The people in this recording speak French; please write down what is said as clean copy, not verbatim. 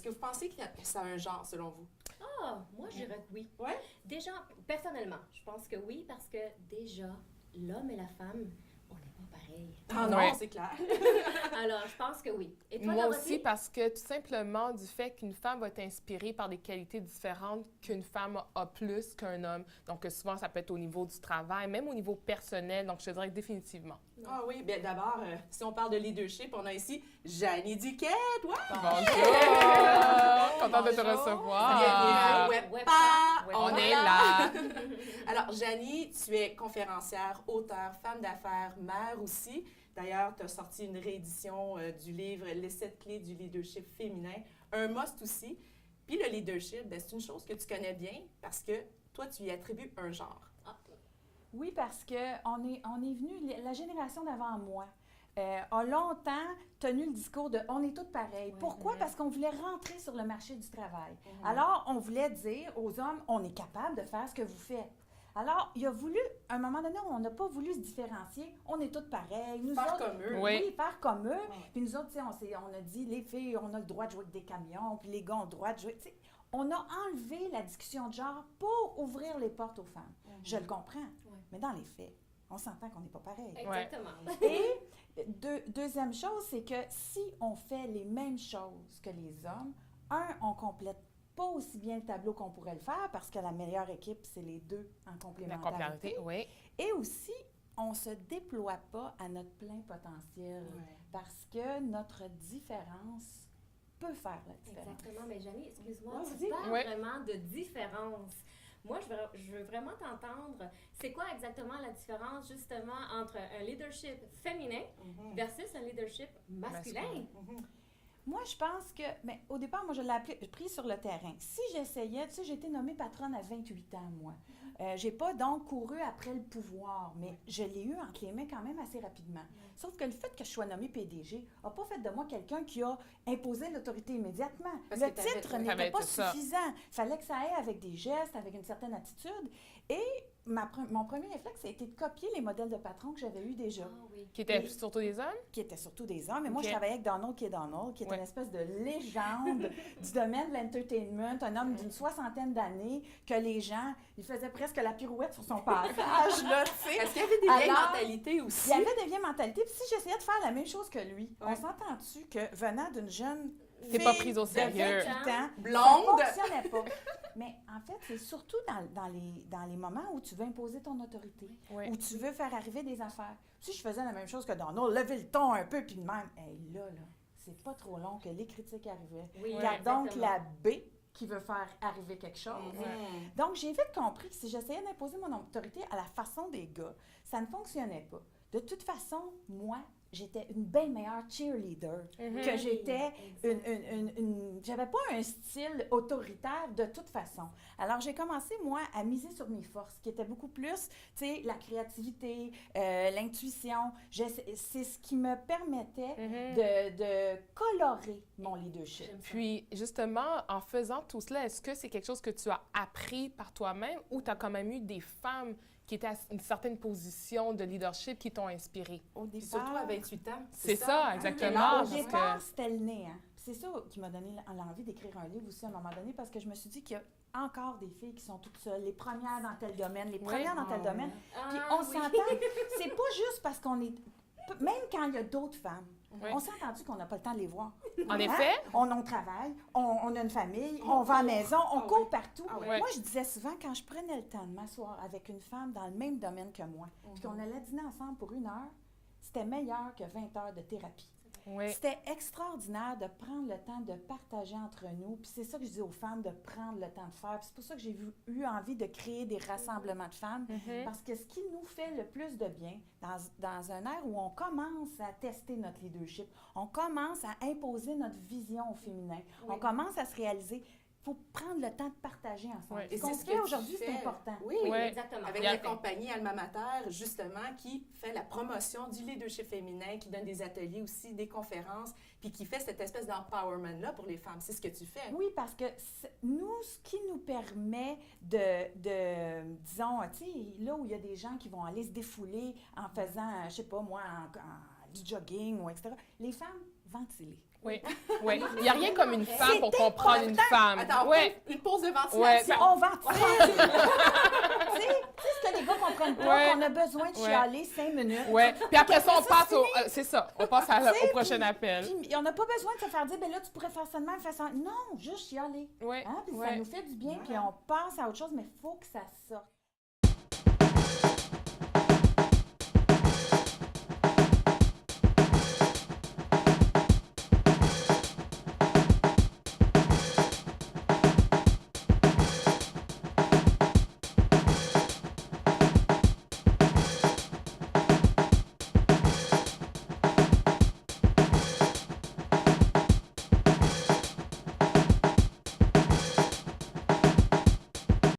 Est-ce que vous pensez que ça a un genre, selon vous? Ah, moi, je dirais que oui. Ouais? Déjà, personnellement, je pense que oui, parce que déjà, l'homme et la femme, on n'est pas pareil. Ah non, Ouais. c'est clair. Alors, je pense que oui. Et toi, Moi Dorothy? aussi, parce que tout simplement du fait qu'une femme va être inspirée par des qualités différentes qu'une femme a plus qu'un homme. Donc, souvent, ça peut être au niveau du travail, même au niveau personnel. Donc, je te dirais que définitivement. Ah oui, bien d'abord, si on parle de leadership, on a ici Janie Duquette. Ouais! Bonjour! Contente de te Bonjour. recevoir. Bienvenue à WebPa. Webpa. On est là. Alors, Janie, tu es conférencière, auteure, femme d'affaires, mère aussi. D'ailleurs, tu as sorti une réédition du livre « Les 7 clés du leadership féminin », un must aussi. Puis le leadership, bien, c'est une chose que tu connais bien parce que toi, tu y attribues un genre. Oui, parce qu'on est venu, la génération d'avant moi a longtemps tenu le discours de « on est toutes pareilles ». Pourquoi? Parce qu'on voulait rentrer sur le marché du travail. Alors, on voulait dire aux hommes « on est capable de faire ce que vous faites ». Alors, il a voulu, à un moment donné, on n'a pas voulu se différencier. On est toutes pareilles. Nous Faire autres, comme eux. Oui. Oui, faire comme eux. Ouais. Puis nous autres, tu sais, on a dit, les filles, on a le droit de jouer avec des camions, puis les gars ont le droit de jouer. Tu sais, on a enlevé la discussion de genre pour ouvrir les portes aux femmes. Je le comprends. Mais dans les faits, on s'entend qu'on n'est pas pareil. Exactement. Et deuxième chose, c'est que si on fait les mêmes choses que les hommes, on complète pas aussi bien le tableau qu'on pourrait le faire parce que la meilleure équipe, c'est les deux en La complémentarité. complémentarité, oui. Et aussi, on se déploie pas à notre plein potentiel parce que notre différence peut faire la différence. Exactement. Mais Janie, excuse-moi, Ouais, tu vas-y. parles Ouais. vraiment de différence. Moi, je veux vraiment t'entendre. C'est quoi exactement la différence, justement, entre un leadership féminin versus un leadership masculin? Masculin. Moi, je pense que, mais au départ, moi, je l'ai pris sur le terrain. Si j'essayais, tu sais, j'ai été nommée patronne à 28 ans, moi. J'ai pas donc couru après le pouvoir, mais je l'ai eu entre les mains quand même assez rapidement. Sauf que le fait que je sois nommée PDG n'a pas fait de moi quelqu'un qui a imposé l'autorité immédiatement. Parce Le que t'avais- titre t'avais n'était pas été ça. suffisant. Il fallait que ça aille avec des gestes, avec une certaine attitude. Et mon premier réflexe, ça a été de copier les modèles de patrons que j'avais eus déjà. Ah oui. Qui étaient Oui. surtout des hommes? Qui étaient surtout des hommes. Et moi, Ok. je travaillais avec Donald K. Donald, qui est Ouais. une espèce de légende du domaine de l'entertainment, un homme d'une 60aine d'années, que les gens, il faisait presque la pirouette sur son passage, là, tu sais. Est-ce qu'il y avait des vieilles Alors, mentalités aussi? Il y avait des vieilles mentalités. Puis si j'essayais de faire la même chose que lui, Ouais. on s'entend-tu que venant d'une jeune T'es fille pas prise au de sérieux. 28 ans, Blonde. ça fonctionnait pas. Mais en fait, c'est surtout dans les moments où tu veux imposer ton autorité, Oui. où tu veux faire arriver des affaires. Si je faisais la même chose que Donald, lever le ton un peu, puis de même, hey, là, c'est pas trop long que les critiques arrivaient. Oui, Il y a donc exactement. la B qui veut faire arriver quelque chose. Donc, j'ai vite compris que si j'essayais d'imposer mon autorité à la façon des gars, ça ne fonctionnait pas. De toute façon, moi, j'étais une bien meilleure cheerleader que j'étais j'avais pas un style autoritaire de toute façon. Alors, j'ai commencé, moi, à miser sur mes forces, qui étaient beaucoup plus, tu sais, la créativité, l'intuition. C'est ce qui me permettait de colorer mon leadership. J'aime ça. Puis, justement, en faisant tout cela, est-ce que c'est quelque chose que tu as appris par toi-même ou tu as quand même eu des femmes qui étaient à une certaine position de leadership qui t'ont inspiré? Au Puis départ, surtout à 28 ans. C'est ça, exactement. Quel au âge? départ, c'était le nez. Hein. C'est ça qui m'a donné l'envie d'écrire un livre aussi à un moment donné, parce que je me suis dit qu'il y a encore des filles qui sont toutes seules, les premières dans tel domaine, les premières dans tel domaine. Puis Ah, on oui. s'entend, c'est pas juste parce qu'on est... Même quand il y a d'autres femmes, Oui. on s'est entendu qu'on n'a pas le temps de les voir. En Hein? effet. On travaille, on a une famille, on va à la maison, on Ah court oui. partout. Ah oui. Ouais. Moi, je disais souvent, quand je prenais le temps de m'asseoir avec une femme dans le même domaine que moi, puis qu'on allait dîner ensemble pour 1 heure, c'était meilleur que 20 heures de thérapie. Oui. C'était extraordinaire de prendre le temps de partager entre nous. Puis c'est ça que je dis aux femmes, de prendre le temps de faire. Puis c'est pour ça que j'ai eu envie de créer des rassemblements de femmes. Parce que ce qui nous fait le plus de bien, dans un ère où on commence à tester notre leadership, on commence à imposer notre vision au féminin, on commence à se réaliser, il faut prendre le temps de partager ensemble. Oui. Ce Et qu'on c'est ce fait que tu aujourd'hui, c'est fais. important. Oui, Oui, Ouais. exactement. avec Il y a- la compagnie Alma Mater, justement, qui fait la promotion du leadership féminin, qui donne des ateliers aussi, des conférences, puis qui fait cette espèce d'empowerment-là pour les femmes. C'est ce que tu fais. Oui, parce que nous, ce qui nous permet disons, tu sais, là où il y a des gens qui vont aller se défouler en faisant, je sais pas moi, du jogging ou etc., les femmes, ventiler. Oui, oui. Il n'y a rien comme une femme pour C'est comprendre une femme. Attends, Ouais. une pause de ventilation. Ouais. On ventile. Tu sais ce que les gars comprennent pas, Ouais. qu'on a besoin de Ouais. chialer 5 minutes. Ouais. Puis après ça, on ça, passe c'est au... c'est ça, on passe au prochain appel. Puis on n'a pas besoin de se faire dire, ben là, tu pourrais faire ça de même, faire ça. Non, juste chialer. Ouais. Hein? Puis ça Ouais. nous fait du bien, puis on passe à autre chose, mais il faut que ça sorte.